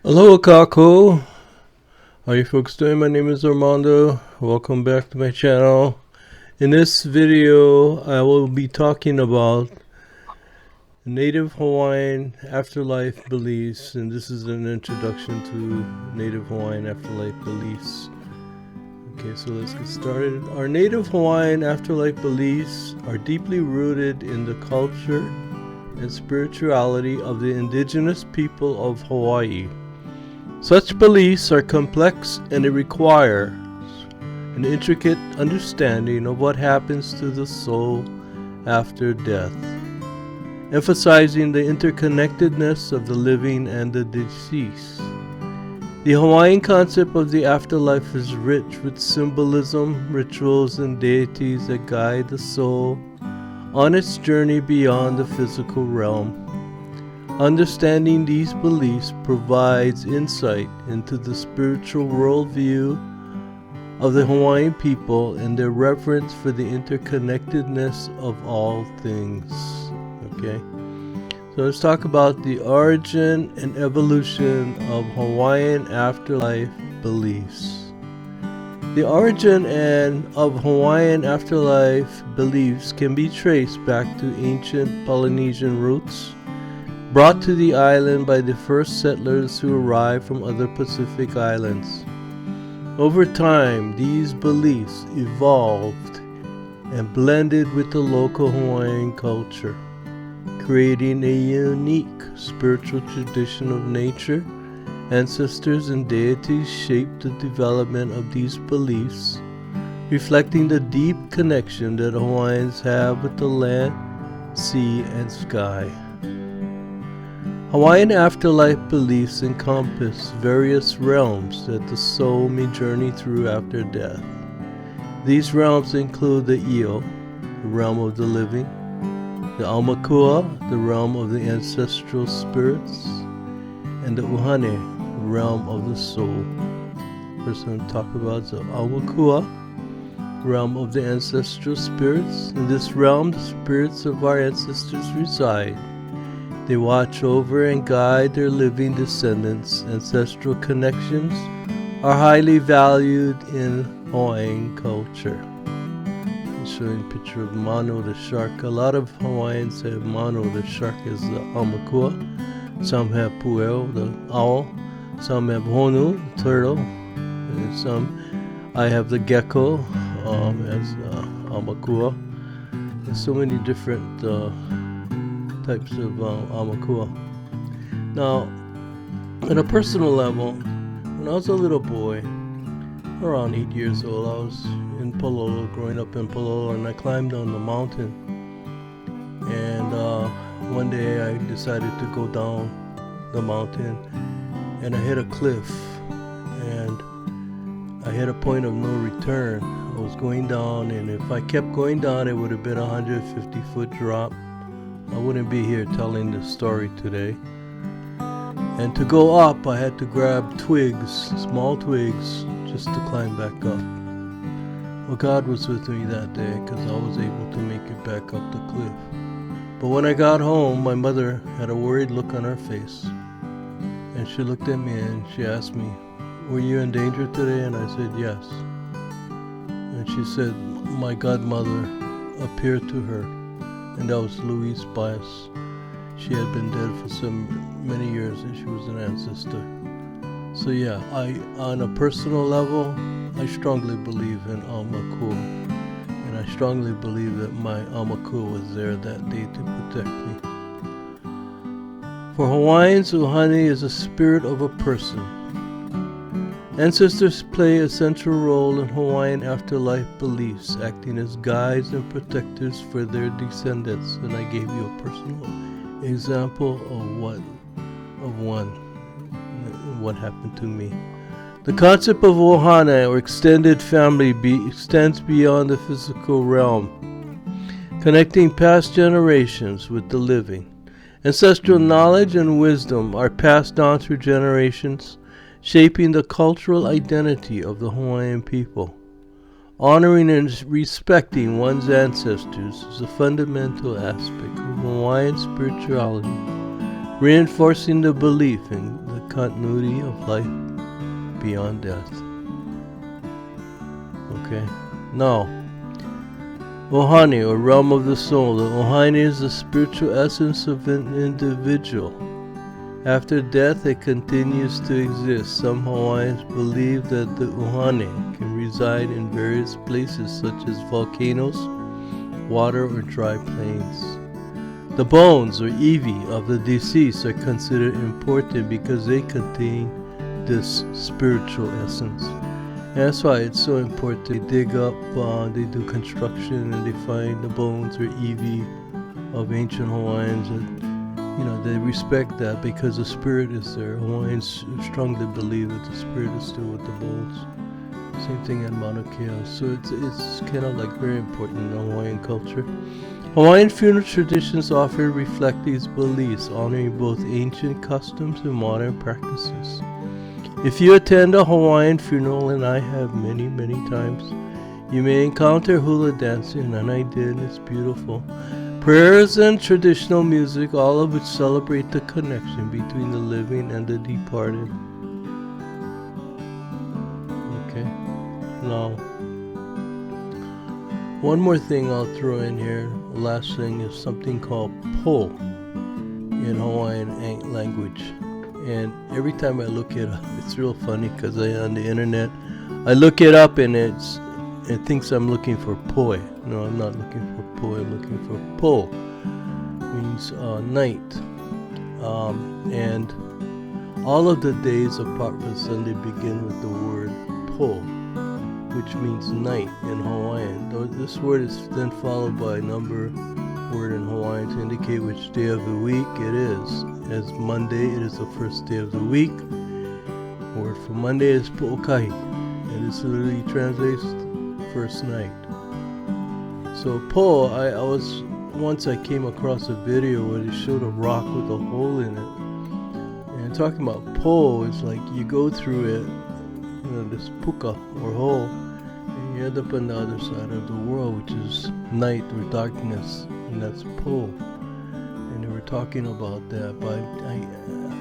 Hello, Kako. How you folks doing? My name is Armando. Welcome back to my channel. In this video, I will be talking about Native Hawaiian afterlife beliefs, and this is an introduction to Native Hawaiian afterlife beliefs. Okay, so let's get started. Our Native Hawaiian afterlife beliefs are deeply rooted in the culture and spirituality of the indigenous people of Hawaii. Such beliefs are complex and they require an intricate understanding of what happens to the soul after death, emphasizing the interconnectedness of the living and the deceased. The Hawaiian concept of the afterlife is rich with symbolism, rituals, and deities that guide the soul on its journey beyond the physical realm. Understanding these beliefs provides insight into the spiritual worldview of the Hawaiian people and their reverence for the interconnectedness of all things. Okay, so let's talk about the origin and evolution of Hawaiian afterlife beliefs. The origin of Hawaiian afterlife beliefs can be traced back to ancient Polynesian roots, brought to the island by the first settlers who arrived from other Pacific islands. Over time, these beliefs evolved and blended with the local Hawaiian culture, creating a unique spiritual tradition of nature. Ancestors and deities shaped the development of these beliefs, reflecting the deep connection that Hawaiians have with the land, sea, and sky. Hawaiian afterlife beliefs encompass various realms that the soul may journey through after death. These realms include the Io, the realm of the living, the Aumakua, the realm of the ancestral spirits, and the Uhane, the realm of the soul. First I'm going to talk about the Aumakua, realm of the ancestral spirits. In this realm, the spirits of our ancestors reside. They watch over and guide their living descendants. Ancestral connections are highly valued in Hawaiian culture. I'm showing a picture of Mano the shark. A lot of Hawaiians have Mano the shark as the Aumakua. Some have Pueo, the owl. Some have Honu, the turtle. And I have the gecko as Aumakua. There's so many different types of Aumakua. Now, on a personal level, when I was a little boy, around 8 years old, I was in Palolo, growing up in Palolo, and I climbed on the mountain. And one day I decided to go down the mountain, and I hit a cliff, and I hit a point of no return. I was going down, and if I kept going down, it would have been a 150-foot drop. I wouldn't be here telling this story today. And to go up, I had to grab twigs, small twigs, just to climb back up. Well, God was with me that day because I was able to make it back up the cliff. But when I got home, my mother had a worried look on her face. And she looked at me and she asked me, "Were you in danger today?" And I said, "Yes." And she said, my godmother appeared to her. And that was Louise Bias. She had been dead for so many years and she was an ancestor. So yeah, on a personal level, I strongly believe in Aumakua. And I strongly believe that my Aumakua was there that day to protect me. For Hawaiians, Uhane is a spirit of a person. Ancestors play a central role in Hawaiian afterlife beliefs, acting as guides and protectors for their descendants. And I gave you a personal example of what happened to me. The concept of ohana, or extended family, extends beyond the physical realm, connecting past generations with the living. Ancestral knowledge and wisdom are passed on through generations, shaping the cultural identity of the Hawaiian people. Honoring and respecting one's ancestors is a fundamental aspect of Hawaiian spirituality, reinforcing the belief in the continuity of life beyond death. Okay, now, Ohani, or realm of the soul. The Ohani is the spiritual essence of an individual. After death, it continues to exist. Some Hawaiians believe that the Ohani can reside in various places such as volcanoes, water, or dry plains. The bones, or iwi, of the deceased are considered important because they contain this spiritual essence. And that's why it's so important. They dig up, they do construction, and they find the bones, or iwi, of ancient Hawaiians. And, they respect that because the spirit is there. Hawaiians strongly believe that the spirit is still with the bones. Same thing in Mauna Kea. So it's kind of like very important in Hawaiian culture. Hawaiian funeral traditions often reflect these beliefs, honoring both ancient customs and modern practices. If you attend a Hawaiian funeral, and I have many, many times, you may encounter hula dancing, and I did. It's beautiful. Prayers and traditional music, all of which celebrate the connection between the living and the departed. Okay, now, one more thing I'll throw in here. The last thing is something called po in Hawaiian language. And every time I look it up, it's real funny because on the internet, I look it up and it thinks I'm looking for poi. No, I'm not looking for poi, I'm looking for po. Means night. And all of the days apart from Sunday begin with the word po, which means night in Hawaiian. This word is then followed by a number word in Hawaiian to indicate which day of the week it is. As Monday, it is the first day of the week. The word for Monday is po'okahi, and this literally translates first night. So po, once I came across a video where they showed a rock with a hole in it. And talking about po, it's like you go through it, this puka or hole, and you end up on the other side of the world, which is night or darkness, and that's po. And they were talking about that, but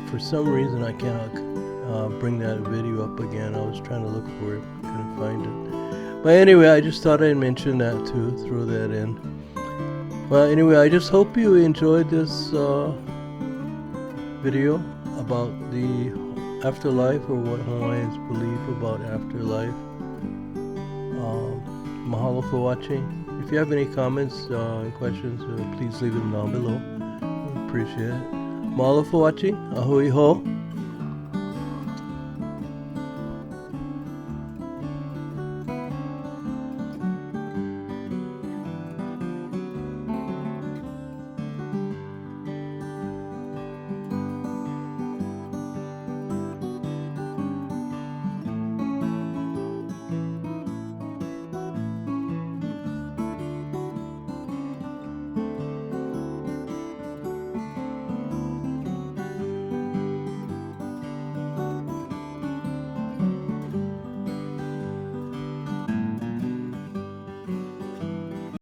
for some reason I cannot bring that video up again. I was trying to look for it, couldn't find it. But anyway, I just thought I'd mention that too, throw that in. Well, anyway, I just hope you enjoyed this video about the afterlife, or what Hawaiians believe about afterlife. Mahalo for watching. If you have any comments and questions, please leave them down below. I appreciate it. Mahalo for watching. Ahui ho.